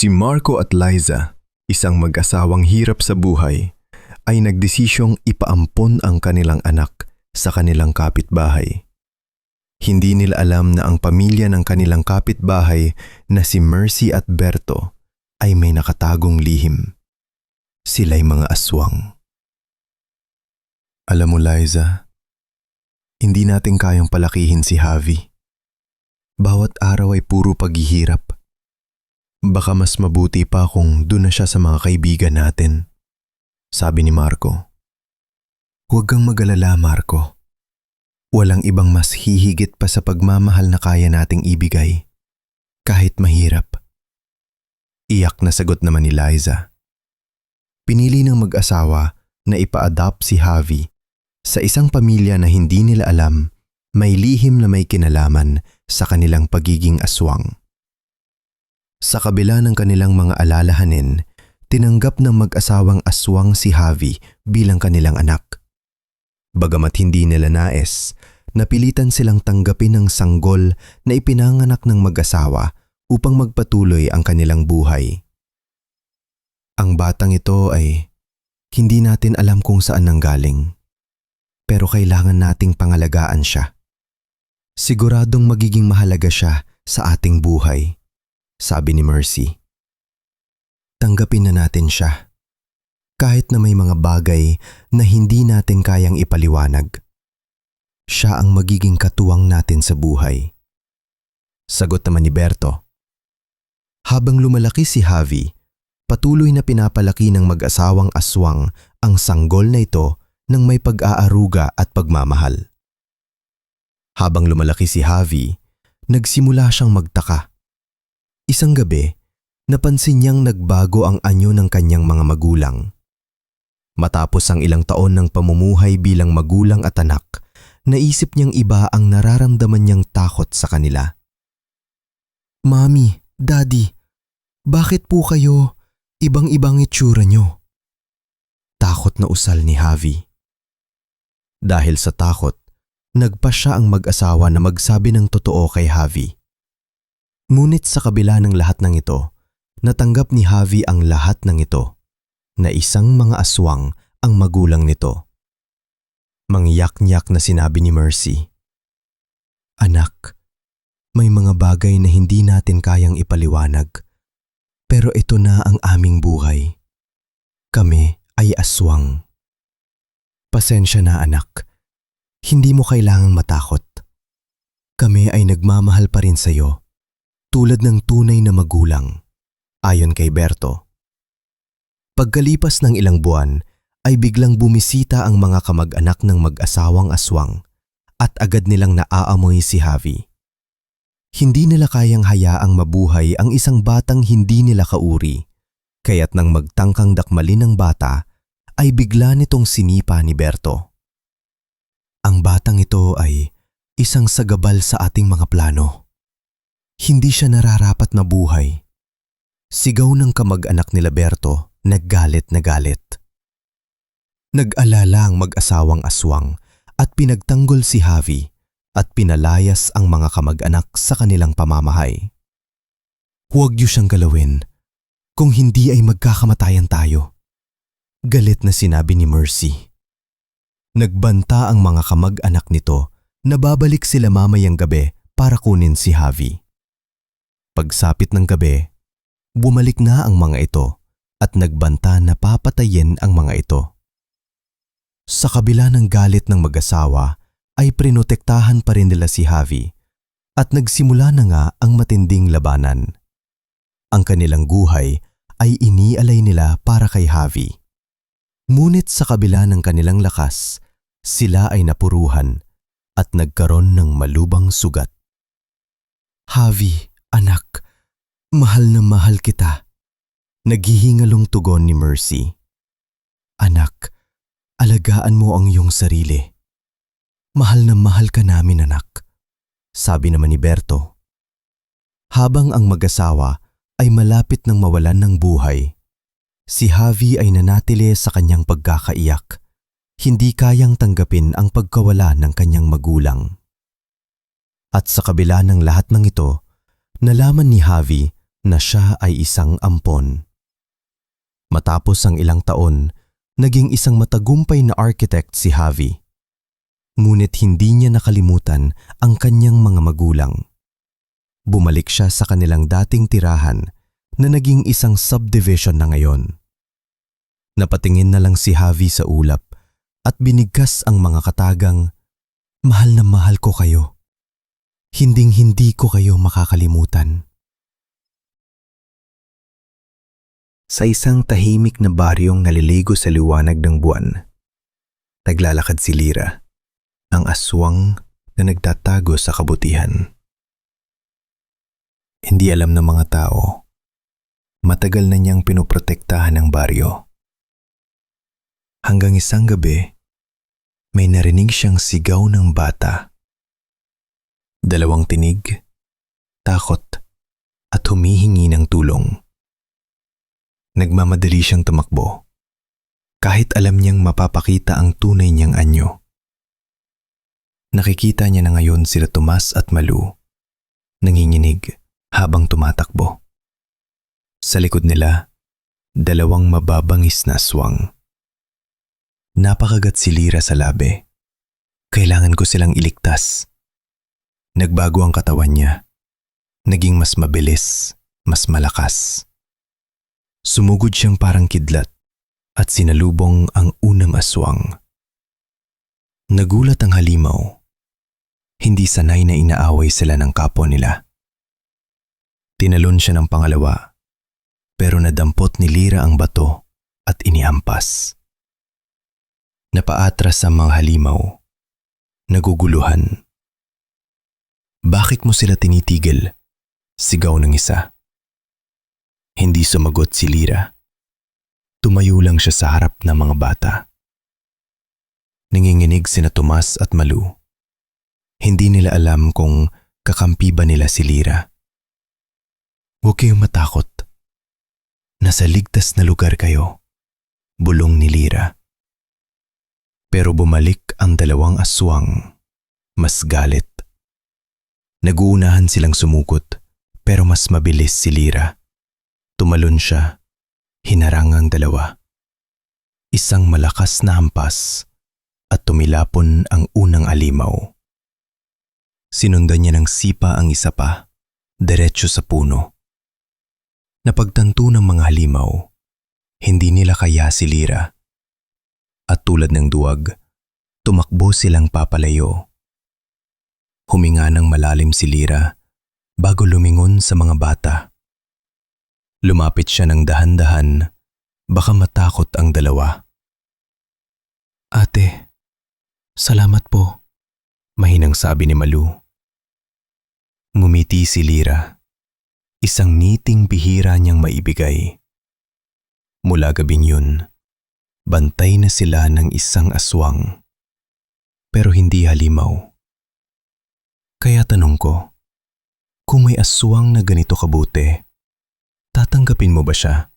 Si Marco at Liza, isang mag-asawang hirap sa buhay, ay nagdesisyong ipaampon ang kanilang anak sa kanilang kapitbahay. Hindi nila alam na ang pamilya ng kanilang kapitbahay na si Mercy at Berto ay may nakatagong lihim. Sila'y mga aswang. Alam mo, Liza, hindi natin kayang palakihin si Javi. Bawat araw ay puro paghihirap. Baka mas mabuti pa kung doon na siya sa mga kaibigan natin, sabi ni Marco. Huwag kang mag-alala, Marco. Walang ibang mas hihigit pa sa pagmamahal na kaya nating ibigay, kahit mahirap. Iyak na sagot naman ni Liza. Pinili ng mag-asawa na ipa-adopt si Javi sa isang pamilya na hindi nila alam may lihim na may kinalaman sa kanilang pagiging aswang. Sa kabila ng kanilang mga alalahanin, tinanggap ng mag-asawang aswang si Javi bilang kanilang anak. Bagamat hindi nila nais, napilitan silang tanggapin ang sanggol na ipinanganak ng mag-asawa upang magpatuloy ang kanilang buhay. Ang batang ito ay hindi natin alam kung saan nanggaling, pero kailangan nating pangalagaan siya. Siguradong magiging mahalaga siya sa ating buhay, sabi ni Mercy. Tanggapin na natin siya. Kahit na may mga bagay na hindi natin kayang ipaliwanag, siya ang magiging katuwang natin sa buhay. Sagot naman ni Berto. Habang lumalaki si Javi, patuloy na pinapalaki ng mag-asawang aswang ang sanggol na ito ng may pag-aaruga at pagmamahal. Habang lumalaki si Javi, nagsimula siyang magtaka. Isang gabi, napansin niyang nagbago ang anyo ng kanyang mga magulang. Matapos ang ilang taon ng pamumuhay bilang magulang at anak, naisip niyang iba ang nararamdaman niyang takot sa kanila. Mami, Daddy, bakit po kayo ibang-ibang itsura niyo? Takot na usal ni Javi. Dahil sa takot, nagpa siya ang mag-asawa na magsabi ng totoo kay Javi. Ngunit sa kabila ng lahat ng ito, natanggap ni Javi ang lahat ng ito, na isang mga aswang ang magulang nito. Mangyak-nyak na sinabi ni Mercy, Anak, may mga bagay na hindi natin kayang ipaliwanag, pero ito na ang aming buhay. Kami ay aswang. Pasensya na, anak. Hindi mo kailangang matakot. Kami ay nagmamahal pa rin sa iyo, tulad ng tunay na magulang, ayon kay Berto. Pagkalipas ng ilang buwan, ay biglang bumisita ang mga kamag-anak ng mag-asawang aswang at agad nilang naaamoy si Javi. Hindi nila kayang hayaang mabuhay ang isang batang hindi nila kauri, kaya't nang magtangkang dakmalin ng bata, ay bigla nitong sinipa ni Berto. Ang batang ito ay isang sagabal sa ating mga plano. Hindi siya nararapat na buhay. Sigaw ng kamag-anak nila Berto, naggalit na galit. Nag-alala ang mag-asawang aswang at pinagtanggol si Javi at pinalayas ang mga kamag-anak sa kanilang pamamahay. Huwag niyo siyang galawin, kung hindi ay magkakamatayan tayo, galit na sinabi ni Mercy. Nagbanta ang mga kamag-anak nito na babalik sila mamayang gabi para kunin si Javi. Pagsapit ng gabi, bumalik na ang mga ito at nagbanta na papatayin ang mga ito. Sa kabila ng galit ng mag-asawa ay prinotektahan pa rin nila si Javi at nagsimula na nga ang matinding labanan. Ang kanilang buhay ay inialay nila para kay Javi. Ngunit sa kabila ng kanilang lakas, sila ay napuruhan at nagkaroon ng malubang sugat. Javi, anak, mahal na mahal kita. Naghihingalong tugon ni Mercy. Anak, alagaan mo ang iyong sarili. Mahal na mahal ka namin, anak, sabi naman ni Berto. Habang ang mag-asawa ay malapit ng mawalan ng buhay, si Javi ay nanatili sa kanyang pagkakaiyak, hindi kayang tanggapin ang pagkawala ng kanyang magulang. At sa kabila ng lahat ng ito, nalaman ni Javi na siya ay isang ampon. Matapos ang ilang taon, naging isang matagumpay na architect si Javi. Ngunit hindi niya nakalimutan ang kanyang mga magulang. Bumalik siya sa kanilang dating tirahan na naging isang subdivision na ngayon. Napatingin na lang si Javi sa ulap at binigkas ang mga katagang, "Mahal na mahal ko kayo. Hinding-hindi ko kayo makakalimutan." Sa isang tahimik na baryong naliligo sa liwanag ng buwan, naglalakad si Lira, ang aswang na nagtatago sa kabutihan. Hindi alam ng mga tao, matagal na niyang pinoprotektahan ang baryo. Hanggang isang gabi, may narinig siyang sigaw ng bata. Dalawang tinig, takot, at humihingi ng tulong. Nagmamadali siyang tumakbo, kahit alam niyang mapapakita ang tunay niyang anyo. Nakikita niya na ngayon sila Tomas at Malu, nanginginig habang tumatakbo. Sa likod nila, dalawang mababangis na aswang. Napakagat si Lira sa labi. Kailangan ko silang iligtas. Nagbago ang katawan niya. Naging mas mabilis, mas malakas. Sumugod siyang parang kidlat at sinalubong ang unang aswang. Nagulat ang halimaw. Hindi sanay na inaaway sila ng kapwa nila. Tinalon siya ng pangalawa, pero nadampot ni Lira ang bato at inihampas. Napaatras ang mga halimaw, naguguluhan. "Bakit mo sila tinitigil?" Sigaw ng isa. Hindi sumagot si Lira. Tumayo lang siya sa harap ng mga bata. Nanginginig sina Tomas at Malu. Hindi nila alam kung kakampi ba nila si Lira. "Huwag kayong matakot. Nasa ligtas na lugar kayo," bulong ni Lira. Pero bumalik ang dalawang aswang, mas galit. Naguunahan silang sumukot, pero mas mabilis si Lira. Tumalon siya, hinarang ang dalawa. Isang malakas na hampas at tumilapon ang unang alimaw. Sinundan niya ng sipa ang isa pa, diretso sa puno. Napagtanto ng mga halimaw, hindi nila kaya si Lira. At tulad ng duwag, tumakbo silang papalayo. Huminga ng malalim si Lira bago lumingon sa mga bata. Lumapit siya ng dahan-dahan, baka matakot ang dalawa. "Ate, salamat po," mahinang sabi ni Malu. Ngumiti si Lira, isang ngiting bihira niyang maibigay. Mula gabing yun, bantay na sila ng isang aswang, pero hindi halimaw. Kaya tanong ko, kung may aswang na ganito kabuti, tatanggapin mo ba siya?